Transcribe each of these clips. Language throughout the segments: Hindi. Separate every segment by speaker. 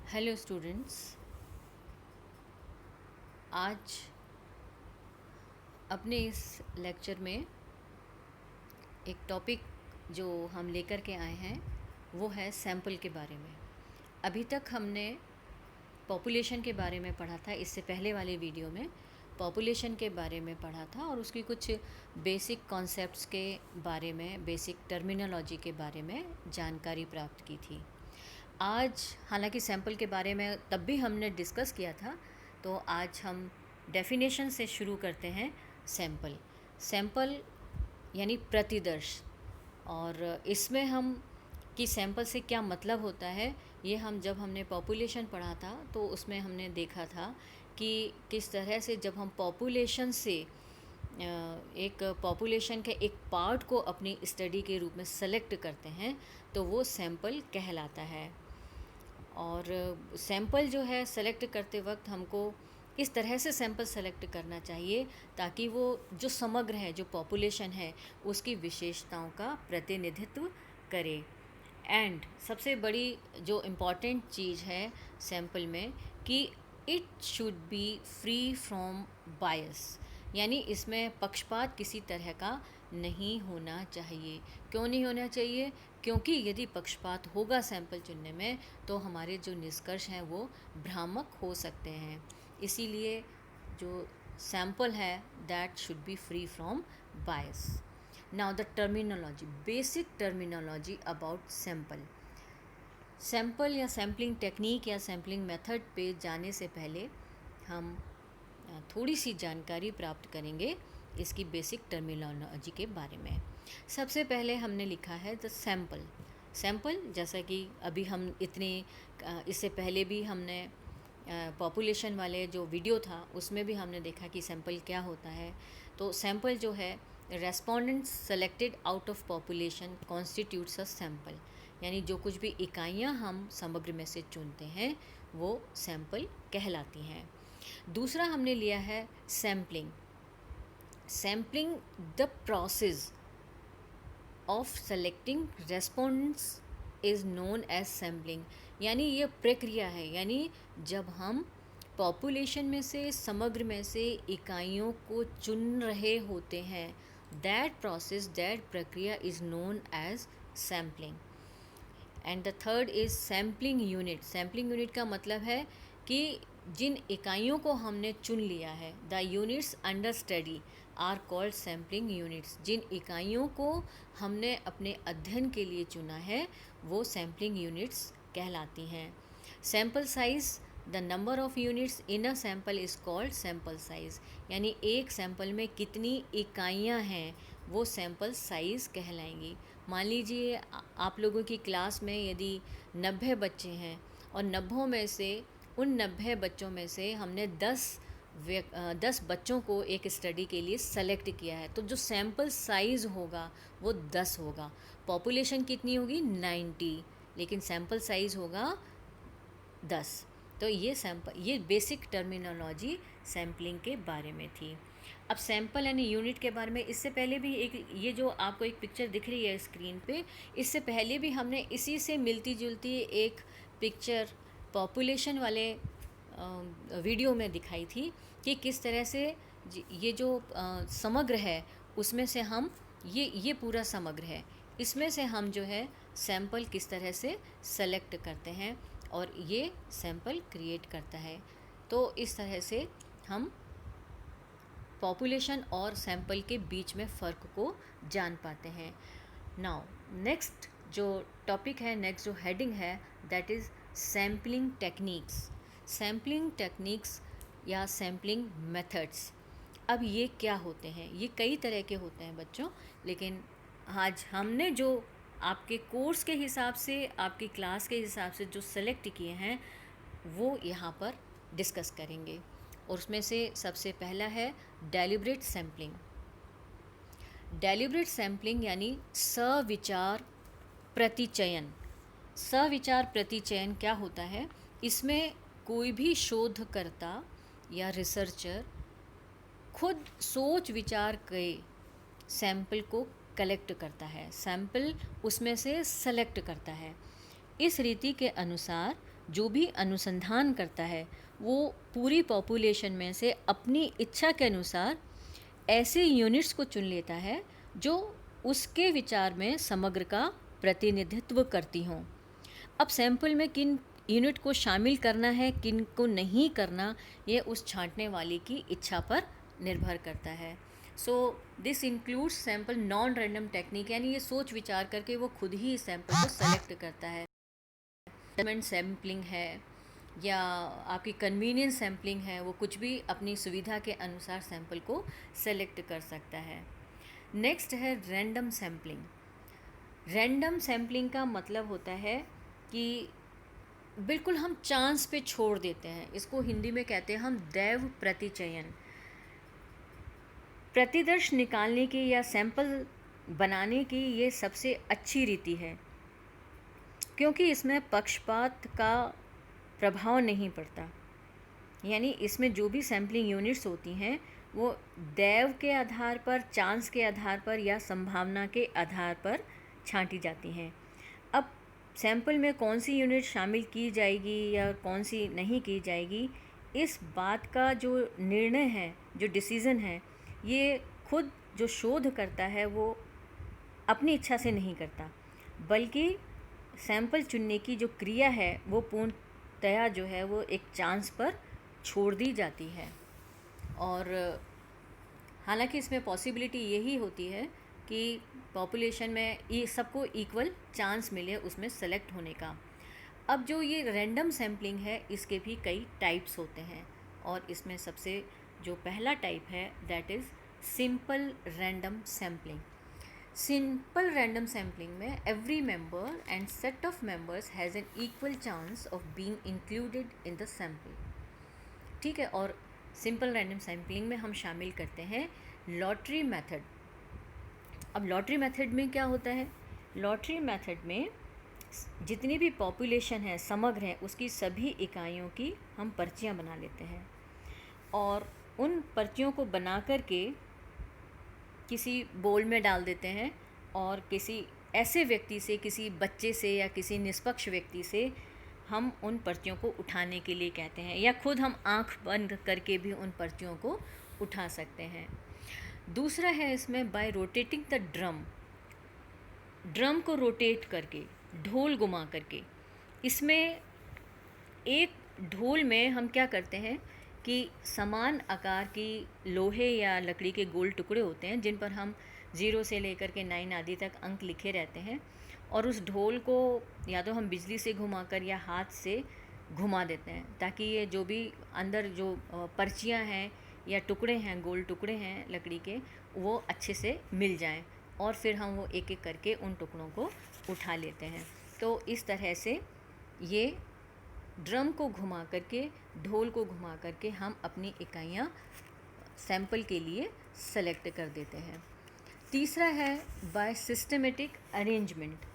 Speaker 1: Hello students. आज अपने इस लेक्चर में एक टॉपिक जो हम लेकर के आए हैं वो है सैंपल के बारे में। अभी तक हमने पॉपुलेशन के बारे में पढ़ा था। इससे पहले वाले वीडियो में पॉपुलेशन के बारे में पढ़ा था और उसकी कुछ बेसिक कॉन्सेप्ट्स के बारे में, बेसिक टर्मिनोलॉजी के बारे में जानकारी प्राप्त की थी। आज हालांकि सैंपल के बारे में तब भी हमने डिस्कस किया था, तो आज हम डेफिनेशन से शुरू करते हैं। सैंपल यानी प्रतिदर्श, और इसमें हम कि सैंपल से क्या मतलब होता है, ये जब हमने पॉपुलेशन पढ़ा था तो उसमें हमने देखा था कि किस तरह से जब हम पॉपुलेशन से एक पॉपुलेशन के एक पार्ट को अपनी स्टडी के रूप में सेलेक्ट करते हैं तो वो सैंपल कहलाता है। और सैंपल जो है सेलेक्ट करते वक्त हमको इस तरह से सैंपल सेलेक्ट करना चाहिए ताकि वो जो समग्र है, जो पॉपुलेशन है, उसकी विशेषताओं का प्रतिनिधित्व करे। एंड सबसे बड़ी जो इम्पॉर्टेंट चीज़ है सैंपल में कि it should be free from bias, यानी इसमें पक्षपात किसी तरह का नहीं होना चाहिए। क्यों नहीं होना चाहिए? क्योंकि यदि पक्षपात होगा सैंपल चुनने में तो हमारे जो निष्कर्ष हैं वो भ्रामक हो सकते हैं। इसीलिए जो सैंपल है that should be free from bias. Now the terminology, basic terminology about sample या सैम्पलिंग टेक्निक या सैम्पलिंग मेथड पे जाने से पहले हम थोड़ी सी जानकारी प्राप्त करेंगे इसकी बेसिक टर्मिनोलॉजी के बारे में। सबसे पहले हमने लिखा है द सैंपल, जैसा कि अभी हम इससे पहले भी हमने पॉपुलेशन वाले जो वीडियो था उसमें भी हमने देखा कि सैंपल क्या होता है। तो सैंपल जो है, respondents selected out of population constitutes a sample, यानी जो कुछ भी इकाइयाँ हम समग्र में से चुनते हैं वो सैंपल कहलाती हैं। दूसरा हमने लिया है sampling the process of selecting respondents is known as sampling, यानी ये प्रक्रिया है, यानी जब हम पॉपुलेशन में से, समग्र में से इकाइयों को चुन रहे होते हैं, दैट प्रोसेस, दैट प्रक्रिया is known as sampling. And the third is sampling unit. Sampling unit का मतलब है कि जिन इकाइयों को हमने चुन लिया है, the units under study are called sampling units. जिन इकाइयों को हमने अपने अध्ययन के लिए चुना है वो सैम्पलिंग यूनिट्स कहलाती हैं। Sample size, the number of units in a sample is called sample size, यानी एक सैम्पल में कितनी इकाइयाँ हैं वो सैम्पल साइज़ कहलाएंगी। मान लीजिए आप लोगों की क्लास में यदि 90 बच्चे हैं और 90 में से, उन 90 बच्चों में से हमने 10 बच्चों को एक स्टडी के लिए सेलेक्ट किया है, तो जो सैम्पल साइज़ होगा वो 10 होगा। पॉपुलेशन कितनी होगी? 90, लेकिन सैम्पल साइज़ होगा 10। तो ये बेसिक टर्मिनोलॉजी सैम्पलिंग के बारे में थी। अब सैंपल यानी यूनिट के बारे में इससे पहले भी ये जो आपको एक पिक्चर दिख रही है स्क्रीन पे, इससे पहले भी हमने इसी से मिलती जुलती एक पिक्चर पॉपुलेशन वाले वीडियो में दिखाई थी कि किस तरह से ये जो समग्र है उसमें से हम ये पूरा समग्र है, इसमें से हम जो है सैंपल किस तरह से सेलेक्ट करते हैं और ये सैंपल क्रिएट करता है। तो इस तरह से हम पॉपुलेशन और सैंपल के बीच में फ़र्क को जान पाते हैं। नाउ नेक्स्ट जो टॉपिक है, नेक्स्ट जो हेडिंग है, दैट इज़ सैम्पलिंग टेक्निक्स या सैम्पलिंग मेथड्स। अब ये क्या होते हैं? ये कई तरह के होते हैं बच्चों, लेकिन आज हमने जो आपके कोर्स के हिसाब से, आपकी क्लास के हिसाब से जो सेलेक्ट किए हैं वो यहाँ पर डिस्कस करेंगे। और उसमें से सबसे पहला है डेलिब्रेट सैम्पलिंग यानी सविचार प्रतिचयन। सविचार प्रतिचयन क्या होता है? इसमें कोई भी शोधकर्ता या रिसर्चर खुद सोच विचार के सैंपल को कलेक्ट करता है, सैंपल उसमें से सेलेक्ट करता है। इस रीति के अनुसार जो भी अनुसंधान करता है वो पूरी पॉपुलेशन में से अपनी इच्छा के अनुसार ऐसे यूनिट्स को चुन लेता है जो उसके विचार में समग्र का प्रतिनिधित्व करती हों। अब सैंपल में किन यूनिट को शामिल करना है, किन को नहीं करना, ये उस छांटने वाले की इच्छा पर निर्भर करता है। So this includes sample non random technique, यानी ये सोच विचार करके वो खुद ही सैंपल को सेलेक्ट करता है। सैम्पलिंग है या आपकी कन्वीनियंस सैम्पलिंग है, वो कुछ भी अपनी सुविधा के अनुसार सैंपल को सेलेक्ट कर सकता है। नेक्स्ट है रैंडम सैम्पलिंग। रैंडम सैम्पलिंग का मतलब होता है कि बिल्कुल हम चांस पे छोड़ देते हैं, इसको हिंदी में कहते हैं हम दैव प्रतिचयन। प्रतिदर्श निकालने की या सैंपल बनाने की ये सबसे अच्छी रीति है, क्योंकि इसमें पक्षपात का प्रभाव नहीं पड़ता। यानी इसमें जो भी सैम्पलिंग यूनिट्स होती हैं वो दैव के आधार पर, चांस के आधार पर या संभावना के आधार पर छांटी जाती हैं। अब सैंपल में कौन सी यूनिट शामिल की जाएगी या कौन सी नहीं की जाएगी, इस बात का जो निर्णय है, जो डिसीज़न है, ये खुद जो शोध करता है वो अपनी इच्छा से नहीं करता, बल्कि सैंपल चुनने की जो क्रिया है वो पूर्णतया जो है वो एक चांस पर छोड़ दी जाती है। और हालांकि इसमें पॉसिबिलिटी यही होती है कि पॉपुलेशन में ये सबको इक्वल चांस मिले उसमें सेलेक्ट होने का। अब जो ये रैंडम सैम्पलिंग है इसके भी कई टाइप्स होते हैं, और इसमें सबसे जो पहला टाइप है that is simple random sampling. Simple random sampling में every member and set of members has an equal chance of being included in the sample. ठीक है, और सिंपल रैंडम सैम्पलिंग में हम शामिल करते हैं लॉटरी मेथड। अब लॉटरी मेथड में क्या होता है? लॉटरी मेथड में जितनी भी पॉपुलेशन है, समग्र है, उसकी सभी इकाइयों की हम पर्चियाँ बना लेते हैं, और उन पर्चियों को बना कर के किसी बोल में डाल देते हैं, और किसी ऐसे व्यक्ति से, किसी बच्चे से या किसी निष्पक्ष व्यक्ति से हम उन पर्चियों को उठाने के लिए कहते हैं, या खुद हम आंख बंद करके भी उन पर्चियों को उठा सकते हैं। दूसरा है इसमें बाय रोटेटिंग द ड्रम को रोटेट करके, ढोल घुमा करके। इसमें एक ढोल में हम क्या करते हैं कि समान आकार की लोहे या लकड़ी के गोल टुकड़े होते हैं जिन पर हम 0 से लेकर के 9 आदि तक अंक लिखे रहते हैं, और उस ढोल को या तो हम बिजली से घुमाकर या हाथ से घुमा देते हैं, ताकि ये जो भी अंदर जो पर्चियाँ हैं या टुकड़े हैं, गोल टुकड़े हैं लकड़ी के, वो अच्छे से मिल जाएं, और फिर हम वो एक एक करके उन टुकड़ों को उठा लेते हैं। तो इस तरह से ये ड्रम को घुमा करके, ढोल को घुमा करके हम अपनी इकाइयाँ सैंपल के लिए सेलेक्ट कर देते हैं। तीसरा है by systematic arrangement.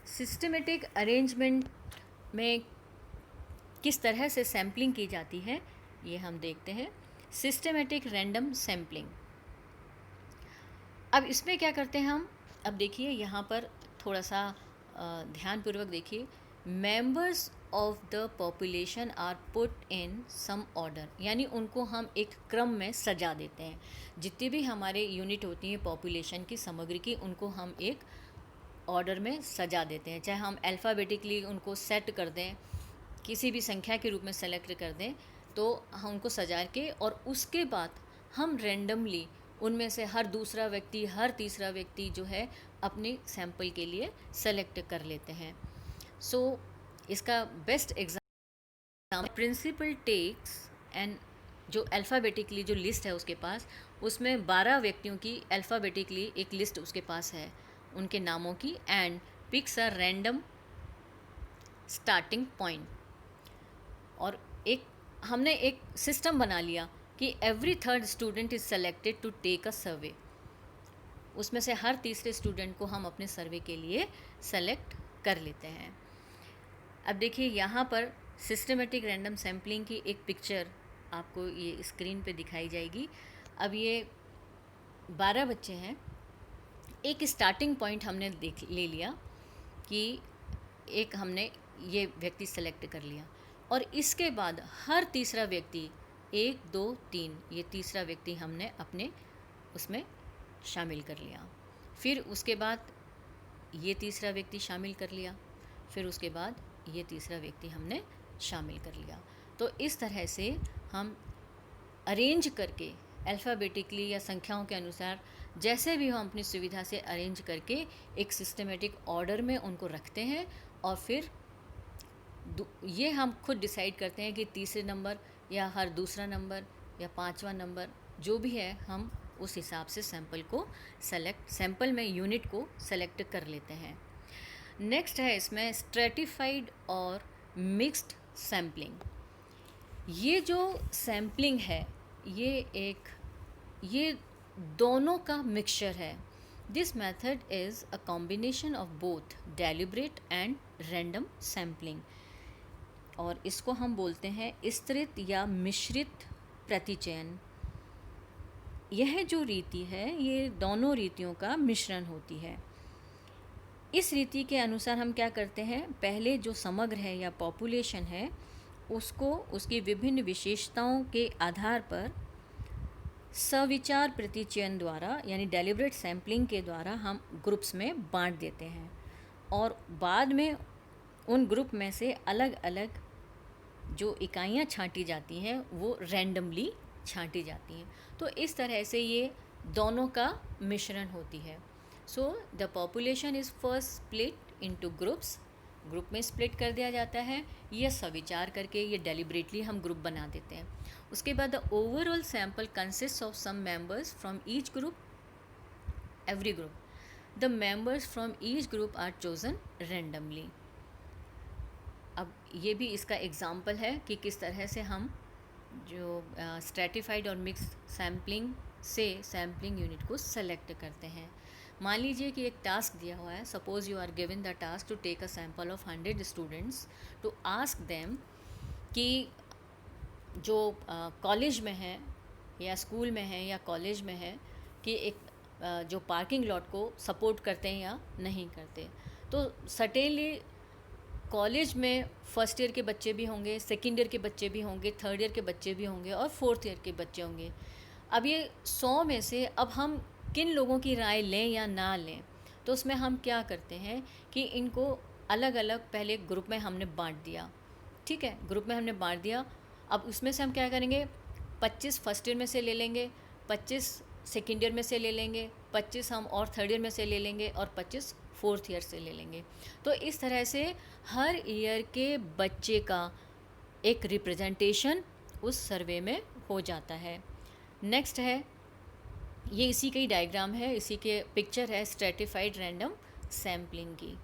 Speaker 1: Systematic arrangement में किस तरह से सैम्पलिंग की जाती है ये हम देखते हैं। Systematic random sampling. अब इसमें क्या करते हैं हम? अब देखिए यहाँ पर थोड़ा सा ध्यानपूर्वक देखिए। Members of the population are put in some order, यानी उनको हम एक क्रम में सजा देते हैं। जितनी भी हमारे यूनिट होती हैं पॉपुलेशन की, समग्र की, उनको हम एक ऑर्डर में सजा देते हैं। चाहे हम अल्फ़ाबेटिकली उनको सेट कर दें, किसी भी संख्या के रूप में सेलेक्ट कर दें, तो हम उनको सजा के, और उसके बाद हम रैंडमली उनमें से हर दूसरा व्यक्ति, हर तीसरा व्यक्ति जो है अपने सैंपल के लिए सेलेक्ट कर लेते हैं। सो इसका best example principal takes and जो अल्फ़ाबेटिकली जो लिस्ट है उसके पास, उसमें 12 व्यक्तियों की अल्फ़ाबेटिकली एक लिस्ट उसके पास है उनके नामों की, and picks a random starting point. और एक हमने एक सिस्टम बना लिया कि every third student is selected to take a survey. उसमें से हर तीसरे स्टूडेंट को हम अपने सर्वे के लिए सेलेक्ट कर लेते हैं। अब देखिए यहाँ पर सिस्टमेटिक रैंडम सैम्पलिंग की एक पिक्चर आपको ये स्क्रीन पे दिखाई जाएगी। अब ये 12 बच्चे हैं। एक स्टार्टिंग पॉइंट हमने ले लिया कि एक हमने ये व्यक्ति सेलेक्ट कर लिया। और इसके बाद हर तीसरा व्यक्ति, 1 2 3, ये तीसरा व्यक्ति हमने अपने उसमें शामिल कर लिया। फिर उसके बाद ये तीसरा व्यक्ति शामिल कर लिया, फिर उसके बाद ये तीसरा व्यक्ति हमने शामिल कर लिया। तो इस तरह से हम अरेंज करके अल्फ़ाबेटिकली या संख्याओं के अनुसार जैसे भी हम अपनी सुविधा से अरेंज करके एक सिस्टमेटिक ऑर्डर में उनको रखते हैं, और फिर ये हम खुद डिसाइड करते हैं कि तीसरे नंबर या हर दूसरा नंबर या पांचवा नंबर जो भी है, हम उस हिसाब से सैंपल में यूनिट को सेलेक्ट कर लेते हैं। नेक्स्ट है इसमें स्ट्रेटिफाइड और मिक्स्ड सैम्पलिंग। ये जो सैम्पलिंग है ये दोनों का मिक्सचर है। This method is a combination of both deliberate and random sampling, और इसको हम बोलते हैं स्तृत या मिश्रित प्रतिचयन। यह जो रीति है ये दोनों रीतियों का मिश्रण होती है। इस रीति के अनुसार हम क्या करते हैं, पहले जो समग्र है या पॉपुलेशन है उसको उसकी विभिन्न विशेषताओं के आधार पर सविचार प्रतिचयन द्वारा यानी डेलिब्रेट सैम्पलिंग के द्वारा हम ग्रुप्स में बांट देते हैं, और बाद में उन ग्रुप में से अलग अलग जो इकाइयाँ छांटी जाती हैं वो रैंडमली छांटी जाती हैं। तो इस तरह से ये दोनों का मिश्रण होती है। So the population is first split into groups, group में स्प्लिट कर दिया जाता है, ये सविचार करके ये डेलिब्रेटली हम ग्रुप बना देते हैं। उसके बाद the overall sample consist of some members from each group, every group, the members from each group are chosen randomly. अब ये भी इसका एग्जाम्पल है कि किस तरह से हम जो स्ट्रेटिफाइड और मिक्स सैम्पलिंग से सैम्पलिंग यूनिट को सेलेक्ट करते हैं। मान लीजिए कि एक टास्क दिया हुआ है, suppose you are given the task to take a sample of 100 students to ask them कि जो कॉलेज में है या स्कूल में है या कॉलेज में है कि एक जो पार्किंग लॉट को सपोर्ट करते हैं या नहीं करते। तो सर्टेनली कॉलेज में फर्स्ट ईयर के बच्चे भी होंगे, सेकेंड ईयर के बच्चे भी होंगे, थर्ड ईयर के बच्चे भी होंगे और फोर्थ ईयर के बच्चे होंगे। अब ये 100 में से अब हम किन लोगों की राय लें या ना लें, तो उसमें हम क्या करते हैं कि इनको अलग अलग पहले ग्रुप में हमने बांट दिया। ठीक है, ग्रुप में हमने बांट दिया। अब उसमें से हम क्या करेंगे, 25 फर्स्ट ईयर में से ले लेंगे, 25 सेकेंड ईयर में से ले लेंगे, 25 हम और थर्ड ईयर में से ले लेंगे और 25 फोर्थ ईयर से ले लेंगे। तो इस तरह से हर ईयर के बच्चे का एक रिप्रेजेंटेशन उस सर्वे में हो जाता है। नेक्स्ट है, ये इसी का ही डायग्राम है, इसी के पिक्चर है स्ट्रेटिफाइड रैंडम सैम्पलिंग की।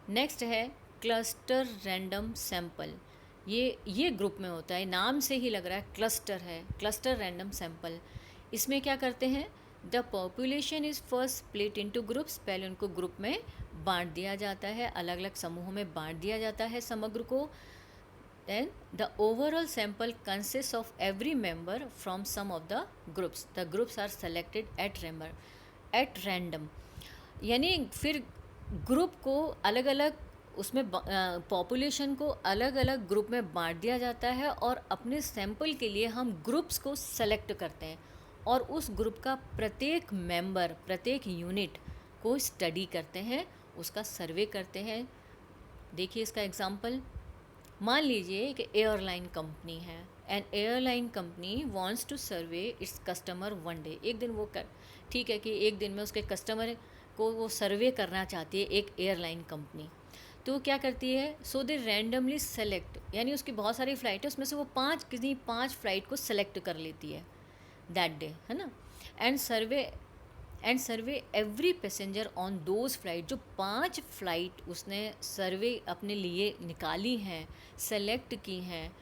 Speaker 1: नेक्स्ट है क्लस्टर रैंडम सैंपल। ये ग्रुप में होता है, नाम से ही लग रहा है क्लस्टर है, क्लस्टर रैंडम सैंपल। इसमें क्या करते हैं, the population is first split into groups, पहले उनको ग्रुप में बांट दिया जाता है, अलग अलग समूहों में बांट दिया जाता है समग्र को। Then the overall sample consists of every member from some of the groups. The groups are selected at random. यानी फिर ग्रुप को अलग अलग उसमें पॉपुलेशन को अलग अलग ग्रुप में बांट दिया जाता है, और अपने सैंपल के लिए हम ग्रुप्स को सेलेक्ट करते हैं और उस ग्रुप का प्रत्येक मेंबर, प्रत्येक यूनिट को स्टडी करते हैं, उसका सर्वे करते हैं। देखिए इसका एग्जांपल, मान लीजिए कि एयरलाइन कंपनी है, and airline company wants to survey its customer one day. एक दिन वो ठीक है कि एक दिन में उसके कस्टमर को वो सर्वे करना चाहती है एक एयरलाइन कंपनी। तो क्या करती है, सो दे रैंडमली सेलेक्ट, यानी उसकी बहुत सारी फ़्लाइट है, उसमें से वो किसी 5 फ़्लाइट को सेलेक्ट कर लेती है दैट डे, है ना, and survey every passenger on those flight. जो 5 फ़्लाइट उसने सर्वे अपने लिए निकाली हैं, सेलेक्ट की हैं,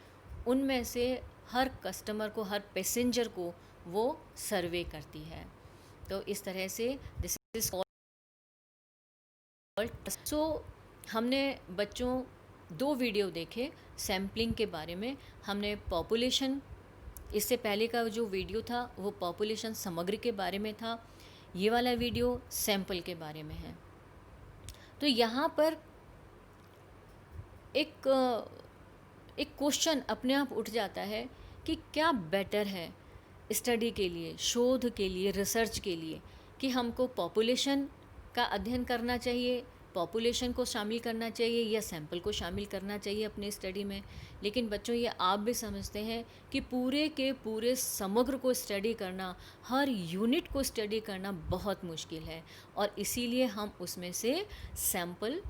Speaker 1: उनमें से हर कस्टमर को, हर पैसेंजर को वो सर्वे करती है। तो इस तरह से दिस इज कॉल्ड। सो हमने बच्चों 2 वीडियो देखे सैम्पलिंग के बारे में। हमने पॉपुलेशन, इससे पहले का जो वीडियो था वो पॉपुलेशन समग्र के बारे में था, ये वाला वीडियो सैंपल के बारे में है। तो यहाँ पर एक एक क्वेश्चन अपने आप उठ जाता है कि क्या बेटर है स्टडी के लिए, शोध के लिए, रिसर्च के लिए, कि हमको पॉपुलेशन का अध्ययन करना चाहिए, पॉपुलेशन को शामिल करना चाहिए या सैंपल को शामिल करना चाहिए अपने स्टडी में। लेकिन बच्चों, ये आप भी समझते हैं कि पूरे के पूरे समग्र को स्टडी करना, हर यूनिट को स्टडी करना बहुत मुश्किल है, और इसीलिए हम उसमें से सैंपल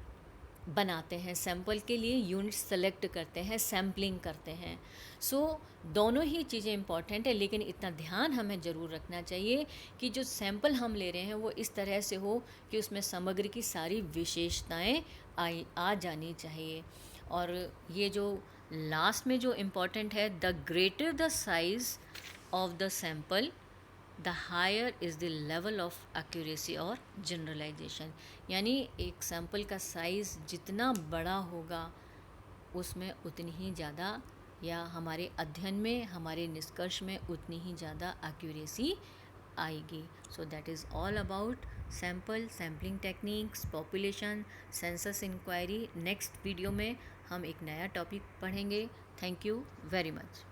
Speaker 1: बनाते हैं, सैंपल के लिए यूनिट सेलेक्ट करते हैं, सैम्पलिंग करते हैं। सो दोनों ही चीज़ें इंपॉर्टेंट है, लेकिन इतना ध्यान हमें ज़रूर रखना चाहिए कि जो सैंपल हम ले रहे हैं वो इस तरह से हो कि उसमें समग्र की सारी विशेषताएं आ जानी चाहिए। और ये जो लास्ट में जो इम्पॉर्टेंट है, the greater the size of the sample the higher is the level of accuracy और जनरलाइजेशन। यानी एक सैंपल का साइज़ जितना बड़ा होगा उसमें उतनी ही ज़्यादा, या हमारे अध्ययन में, हमारे निष्कर्ष में उतनी ही ज़्यादा एक्यूरेसी आएगी। So that is all about sample, sampling techniques, population, census inquiry. Next video में हम एक नया टॉपिक पढ़ेंगे। Thank you very much.